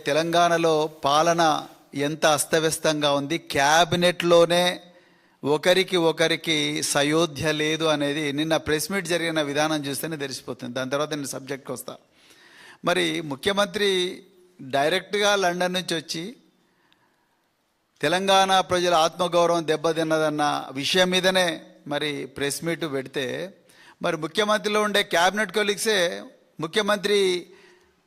తెలంగాణలో పాలన ఎంత అస్తవ్యస్తంగా ఉంది, క్యాబినెట్లోనే ఒకరికి సయోధ్య లేదు అనేది నిన్న ప్రెస్ మీట్ జరిగిన విధానం చూస్తేనే తెలిసిపోతుంది. దాని తర్వాత నేను సబ్జెక్ట్కి వస్తా. మరి ముఖ్యమంత్రి డైరెక్ట్గా లండన్ నుంచి వచ్చి తెలంగాణ ప్రజల ఆత్మగౌరవం దెబ్బతిన్నదన్న విషయం మీదనే మరి ప్రెస్ మీట్ పెడితే, మరి ముఖ్యమంత్రిలో ఉండే క్యాబినెట్ కొలీగ్సే ముఖ్యమంత్రి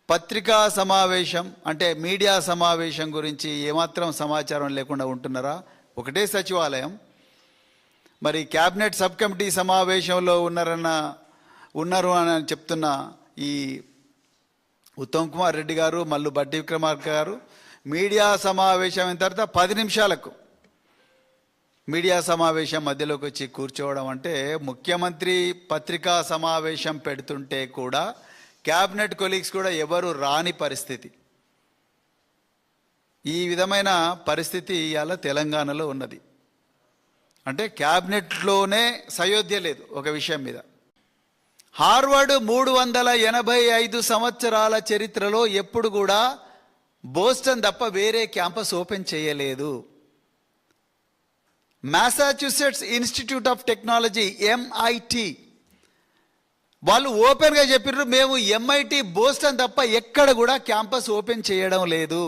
పత్రికా సమావేశం అంటే మీడియా సమావేశం గురించి ఏమాత్రం సమాచారం లేకుండా ఉంటున్నారా? ఒకటే సచివాలయం. మరి క్యాబినెట్ సబ్ కమిటీ సమావేశంలో ఉన్నారు అని చెప్తున్న ఈ ఉత్తమ్ కుమార్ రెడ్డి గారు, మల్లు బట్టి విక్రమార్క గారు మీడియా సమావేశం అయిన తర్వాత 10 నిమిషాలకు మీడియా సమావేశం మధ్యలోకి వచ్చి కూర్చోవడం అంటే, ముఖ్యమంత్రి పత్రికా సమావేశం పెడుతుంటే కూడా క్యాబినెట్ కొలీగ్స్ కూడా ఎవరు రాని పరిస్థితి. ఈ విధమైన పరిస్థితి ఇవాళ తెలంగాణలో ఉన్నది. అంటే క్యాబినెట్లోనే సయోధ్య లేదు ఒక విషయం మీద. హార్వర్డ్ 385 సంవత్సరాల చరిత్రలో ఎప్పుడు కూడా బోస్టన్ తప్ప వేరే క్యాంపస్ ఓపెన్ చేయలేదు. మాసాచ్యూసెట్స్ ఇన్స్టిట్యూట్ ఆఫ్ టెక్నాలజీ MIT వాళ్ళు ఓపెన్గా చెప్పారు, మేము MIT బోస్టన్ తప్ప ఎక్కడ కూడా క్యాంపస్ ఓపెన్ చేయడం లేదు.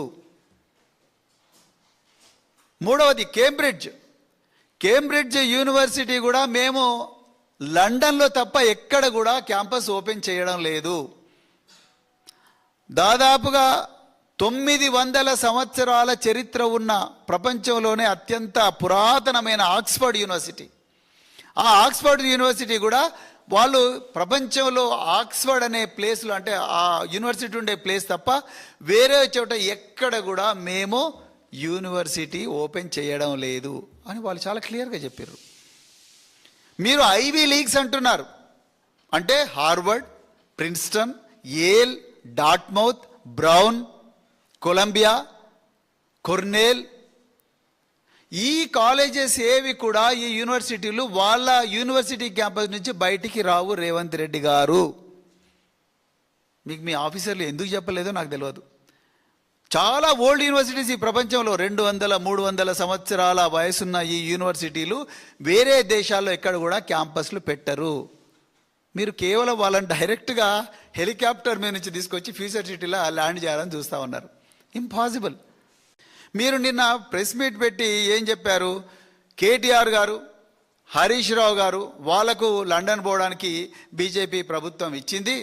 మూడవది కేంబ్రిడ్జ్ యూనివర్సిటీ కూడా మేము లండన్లో తప్ప ఎక్కడ కూడా క్యాంపస్ ఓపెన్ చేయడం లేదు. దాదాపుగా 900 సంవత్సరాల చరిత్ర ఉన్న ప్రపంచంలోనే అత్యంత పురాతనమైన ఆక్స్ఫర్డ్ యూనివర్సిటీ, ఆ ఆక్స్ఫర్డ్ యూనివర్సిటీ కూడా వాళ్ళు ప్రపంచంలో ఆక్స్ఫర్డ్ అనే ప్లేస్లో అంటే ఆ యూనివర్సిటీ ఉండే ప్లేస్ తప్ప వేరే చోట ఎక్కడ కూడా మేము యూనివర్సిటీ ఓపెన్ చేయడం లేదు అని వాళ్ళు చాలా క్లియర్గా చెప్పారు. మీరు ఐవీ లీగ్స్ అంటున్నారు, అంటే Harvard, Princeton, Yale, Dartmouth, Brown, Columbia, Cornell, ఈ కాలేజెస్ ఏవి కూడా ఈ యూనివర్సిటీలు వాళ్ళ యూనివర్సిటీ క్యాంపస్ నుంచి బయటికి రావు. రేవంత్ రెడ్డి గారు మీకు మీ ఆఫీసర్లు ఎందుకు చెప్పలేదో నాకు తెలియదు. చాలా ఓల్డ్ యూనివర్సిటీస్ ఈ ప్రపంచంలో 200-300 సంవత్సరాల వయసున్న ఈ యూనివర్సిటీలు వేరే దేశాల్లో ఎక్కడ కూడా క్యాంపస్లు పెట్టరు. మీరు కేవలం వాళ్ళని డైరెక్ట్గా హెలికాప్టర్ మీద నుంచి తీసుకొచ్చి ఫ్యూచర్ సిటీలో ల్యాండ్ చేయాలని చూస్తూ ఉన్నారు. ఇంపాసిబుల్. మీరు నిన్న ప్రెస్ మీట్ పెట్టి ఏం చెప్పారు? కేటీఆర్ గారు, హరీష్ రావు గారు వాళ్లకు లండన్ పోవడానికి బీజేపీ ప్రభుత్వం ఇచ్చింది,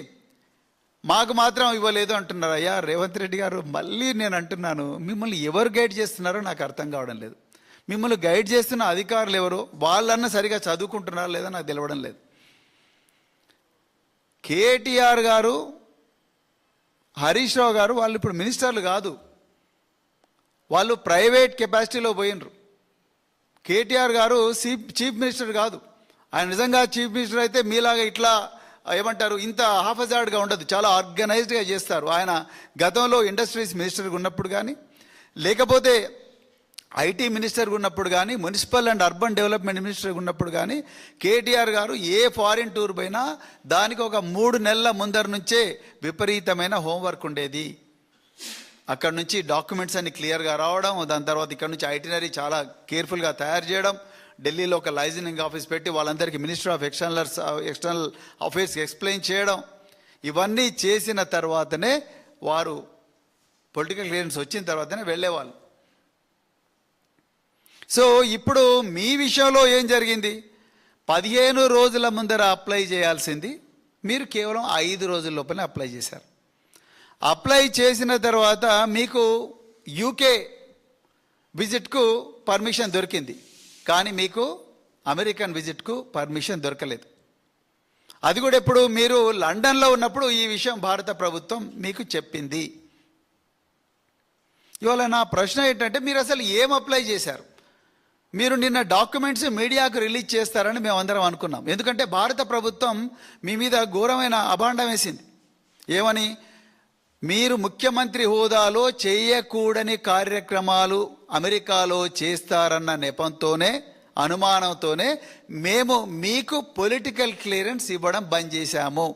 మాకు మాత్రం ఇవ్వలేదు అంటున్నారు. అయ్యా రేవంత్ రెడ్డి గారు, మళ్ళీ నేను అంటున్నాను, మిమ్మల్ని ఎవరు గైడ్ చేస్తున్నారో నాకు అర్థం కావడం లేదు. మిమ్మల్ని గైడ్ చేస్తున్న అధికారులు ఎవరో వాళ్ళన్నా సరిగా చదువుకుంటున్నారో లేదో నాకు తెలవడం లేదు. కేటీఆర్ గారు, హరీష్ రావు గారు వాళ్ళు ఇప్పుడు మినిస్టర్లు కాదు, వాళ్ళు ప్రైవేట్ కెపాసిటీలో పోయినరు. కేటీఆర్ గారు చీఫ్ మినిస్టర్ కాదు. ఆయన నిజంగా చీఫ్ మినిస్టర్ అయితే మీలాగా ఇట్లా ఏమంటారు ఇంత హాఫజార్డ్గా ఉండదు, చాలా ఆర్గనైజ్డ్గా చేస్తారు. ఆయన గతంలో ఇండస్ట్రీస్ మినిస్టర్గా ఉన్నప్పుడు కానీ, లేకపోతే ఐటీ మినిస్టర్గా ఉన్నప్పుడు కానీ, మున్సిపల్ అండ్ అర్బన్ డెవలప్మెంట్ మినిస్టర్గా ఉన్నప్పుడు కానీ కేటీఆర్ గారు ఏ ఫారిన్ టూర్ పోయినా దానికి ఒక 3 నెలల ముందర నుంచే విపరీతమైన హోంవర్క్ ఉండేది. అక్కడ నుంచి డాక్యుమెంట్స్ అన్ని క్లియర్గా రావడం, దాని తర్వాత ఇక్కడ నుంచి ఐటినరీ చాలా కేర్ఫుల్గా తయారు చేయడం, ఢిల్లీలో ఒక లైజనింగ్ ఆఫీస్ పెట్టి వాళ్ళందరికీ minister of external affairs explain చేయడం, ఇవన్నీ చేసిన తర్వాతనే వారు పొలిటికల్ క్లియరెన్స్ వచ్చిన తర్వాతనే వెళ్ళేవాళ్ళు. సో ఇప్పుడు మీ విషయంలో ఏం జరిగింది? 15 రోజుల ముందర అప్లై చేయాల్సింది మీరు కేవలం 5 రోజుల లోపలే అప్లై చేశారు. అప్లై చేసిన తర్వాత మీకు యూకే విజిట్కు పర్మిషన్ దొరికింది, కానీ మీకు అమెరికన్ విజిట్కు పర్మిషన్ దొరకలేదు. అది కూడా ఎప్పుడు? మీరు లండన్లో ఉన్నప్పుడు ఈ విషయం భారత ప్రభుత్వం మీకు చెప్పింది. ఇవాళ నా ప్రశ్న ఏంటంటే, మీరు అసలు ఏం అప్లై చేశారు? మీరు నిన్న డాక్యుమెంట్స్ మీడియాకు రిలీజ్ చేస్తారని మేము అందరం అనుకున్నాం. ఎందుకంటే భారత ప్రభుత్వం మీ మీద ఘోరమైన అభాండం వేసింది. ఏమని? మీరు ముఖ్యమంత్రి హోదాలో చేయకూడని కార్యక్రమాలు అమెరికాలో చేస్తారన్న నెపంతోనే, అనుమానంతోనే మేము మీకు పొలిటికల్ క్లియరెన్స్ ఇవ్వడం బంద్ చేశాము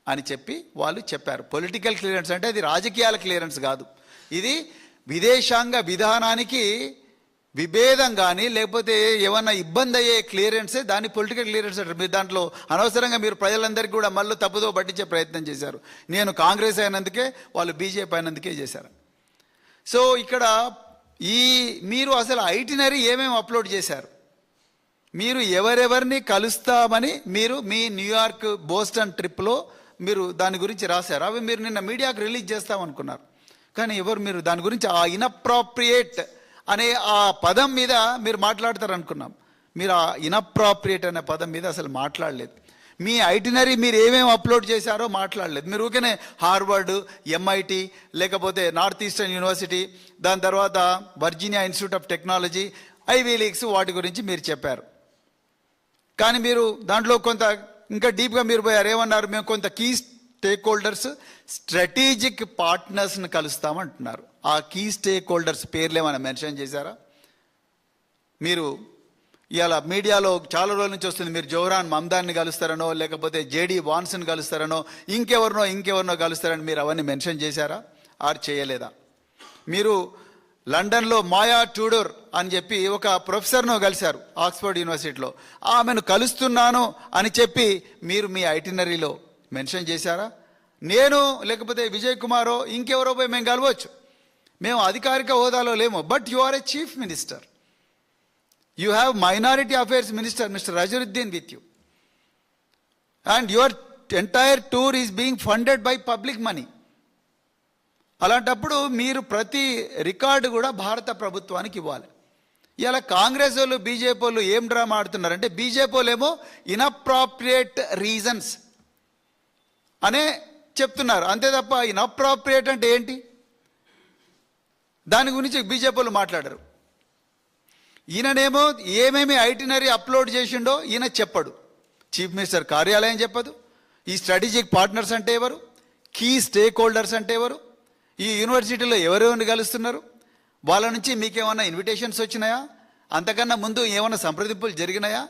అని చెప్పి వాళ్ళు చెప్పారు. పొలిటికల్ క్లియరెన్స్ అంటే అది రాజకీయాల క్లియరెన్స్ కాదు, ఇది విదేశాంగ విధానానికి విభేదం కానీ లేకపోతే ఏమన్నా ఇబ్బంది అయ్యే క్లియరెన్సే దాన్ని పొలిటికల్ క్లియరెన్స్ అంటారు. మీరు దాంట్లో అనవసరంగా మీరు ప్రజలందరికీ కూడా మళ్ళీ తప్పుదో పట్టించే ప్రయత్నం చేశారు. నేను కాంగ్రెస్ అయినందుకే వాళ్ళు బీజేపీ అయినందుకే చేశారు. సో ఇక్కడ మీరు అసలు ఐటినరీ ఏమేమి అప్లోడ్ చేశారు, మీరు ఎవరెవరిని కలుస్తామని మీరు మీ న్యూయార్క్ బోస్టన్ ట్రిప్లో మీరు దాని గురించి రాశారు. అవి మీరు నిన్న మీడియాకు రిలీజ్ చేస్తామనుకున్నారు. కానీ మీరు దాని గురించి ఆ ఇన్అప్రాప్రియేట్ అనే ఆ పదం మీద మీరు మాట్లాడతారనుకున్నాం. మీరు ఆ ఇన్అప్రాప్రియేట్ అనే పదం మీద అసలు మాట్లాడలేదు. మీ ఐటినరీ మీరు ఏమేమి అప్లోడ్ చేశారో మాట్లాడలేదు. మీరు ఊరికనే హార్వర్డ్, ఎంఐటి, లేకపోతే నార్త్ ఈస్టర్న్ యూనివర్సిటీ, దాని తర్వాత Virginia institute of technology, ivy leagues వాటి గురించి మీరు చెప్పారు. కానీ మీరు దాంట్లో కొంత ఇంకా డీప్గా మీరు పోయారు. ఏమన్నారు? మేము కొంత కీ స్టేక్ హోల్డర్స్, స్ట్రాటజిక్ పార్ట్నర్స్ని కలుస్తామంటున్నారు. ఆ కీ స్టేక్ హోల్డర్స్ పేర్లు ఏమైనా మెన్షన్ చేశారా? మీరు ఇవాళ మీడియాలో చాలా రోజుల నుంచి వస్తుంది, మీరు జోహ్రాన్ మమ్దాన్ని కలుస్తారనో లేకపోతే జేడీ వాన్స్ని కలుస్తారనో ఇంకెవరినో కలుస్తారని మీరు అవన్నీ మెన్షన్ చేశారా? ఆర్ చేయలేదా? మీరు లండన్లో మాయా ట్యూడోర్ అని చెప్పి ఒక ప్రొఫెసర్ను కలిశారు ఆక్స్ఫర్డ్ యూనివర్సిటీలో. ఆమెను కలుస్తున్నాను అని చెప్పి మీరు మీ ఐటినరీలో మెన్షన్ చేశారా? నేను లేకపోతే విజయ్ కుమారో ఇంకెవరో పోయి మేము కలవచ్చు. మేము అధికారిక హోదాలో లేము. But you are a chief minister. You have minority affairs minister, Mr. Rajaruddin, with you. And your entire tour is being funded by public money. అలాంటప్పుడు మీరు ప్రతి రికార్డు కూడా భారత ప్రభుత్వానికి ఇవ్వాలి. ఇలా కాంగ్రెస్ వాళ్ళు బీజేపీ వాళ్ళు ఏం డ్రామా ఆడుతున్నారంటే, బీజేపీ వాళ్ళు ఏమో ఇన్అప్రాప్రియేట్ రీజన్స్ అనే చెప్తున్నారు. అంతే తప్ప ఇన్అప్రాప్రియేట్ అంటే ఏంటి దాని గురించి బీజేపీ వాళ్ళు మాట్లాడరు. ఈయననేమో ఏమేమి ఐటినరీ అప్లోడ్ చేసిండో ఈయన చెప్పడు. చీఫ్ మినిస్టర్ కార్యాలయం చెప్పదు. ఈ స్ట్రాటజిక్ పార్ట్నర్స్ అంటే ఎవరు, కీ స్టేక్ హోల్డర్స్ అంటే ఎవరు, ఈ యూనివర్సిటీలో ఎవరెవరిని కలుస్తున్నారు, వాళ్ళ నుంచి మీకేమన్నా ఇన్విటేషన్స్ వచ్చినాయా, అంతకన్నా ముందు ఏమైనా సంప్రదింపులు జరిగినాయా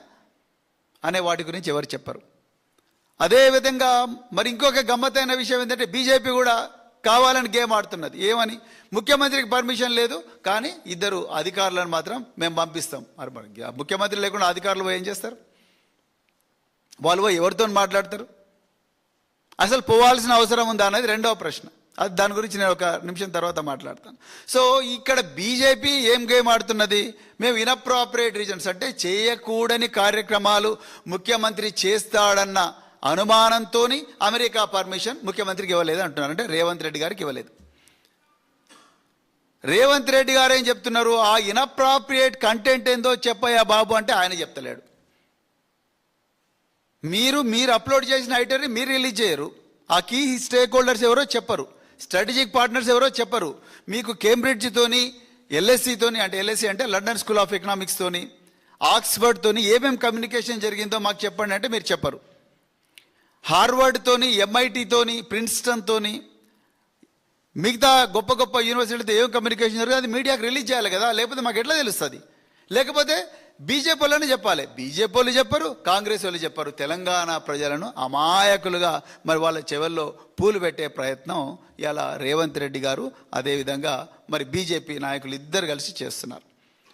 అనే వాటి గురించి ఎవరు చెప్పరు. అదేవిధంగా మరి ఇంకొక గమ్మత్తైన విషయం ఏంటంటే, బీజేపీ కూడా కావాలని గేమ్ ఆడుతున్నది. ఏమని? ముఖ్యమంత్రికి పర్మిషన్ లేదు, కానీ 2 అధికారులను మాత్రం మేము పంపిస్తాం. మరి ముఖ్యమంత్రి లేకుండా అధికారులు పోయి ఏం చేస్తారు? వాళ్ళు పోయి ఎవరితో మాట్లాడతారు? అసలు పోవాల్సిన అవసరం ఉందా అనేది రెండవ ప్రశ్న. అది దాని గురించి నేను ఒక నిమిషం తర్వాత మాట్లాడతాను. సో ఇక్కడ బీజేపీ ఏం గేమ్ ఆడుతున్నది? మేము ఇన్అప్రాప్రియేట్ రీజన్స్ అంటే చేయకూడని కార్యక్రమాలు ముఖ్యమంత్రి చేస్తాడన్న అనుమానంతో అమెరికా పర్మిషన్ ముఖ్యమంత్రికి ఇవ్వలేదు అంటున్నారు. అంటే రేవంత్ రెడ్డి గారికి ఇవ్వలేదు. రేవంత్ రెడ్డి గారు ఏం చెప్తున్నారు? ఆ ఇన్అప్రాప్రియేట్ కంటెంట్ ఏందో చెప్పయ్యా బాబు అంటే ఆయన చెప్తలేడు. మీరు అప్లోడ్ చేసిన ఐటరీ మీరు రిలీజ్ చేయరు. ఆ కీ స్టేక్ హోల్డర్స్ ఎవరో చెప్పరు, స్ట్రాటజిక్ పార్ట్నర్స్ ఎవరో చెప్పరు. మీకు కేంబ్రిడ్జ్తోని, ఎల్ఎస్సితోని, అంటే ఎల్ఎస్సి అంటే లండన్ స్కూల్ ఆఫ్ ఎకనామిక్స్ తోని, ఆక్స్ఫర్డ్ తోని ఏమేమి కమ్యూనికేషన్ జరిగిందో మాకు చెప్పండి అంటే మీరు చెప్పరు. హార్వర్డ్ తోని, ఎంఐటి తోని, ప్రిన్స్టన్ తోని, మిగతా గొప్ప గొప్ప యూనివర్సిటీలతో ఏం కమ్యూనికేషన్ జరిగింది అది మీడియాకి రిలీజ్ చేయాలి కదా, లేకపోతే మాకు ఎట్లా తెలుస్తుంది? లేకపోతే బీజేపీ వాళ్ళని చెప్పాలి. బీజేపీ వాళ్ళు చెప్పరు, కాంగ్రెస్ వాళ్ళు చెప్పరు. తెలంగాణ ప్రజలను అమాయకులుగా మరి వాళ్ళ చెవుల్లో పూలు పెట్టే ప్రయత్నం ఇలా రేవంత్ రెడ్డి గారు, అదేవిధంగా మరి బీజేపీ నాయకులు ఇద్దరు కలిసి చేస్తున్నారు.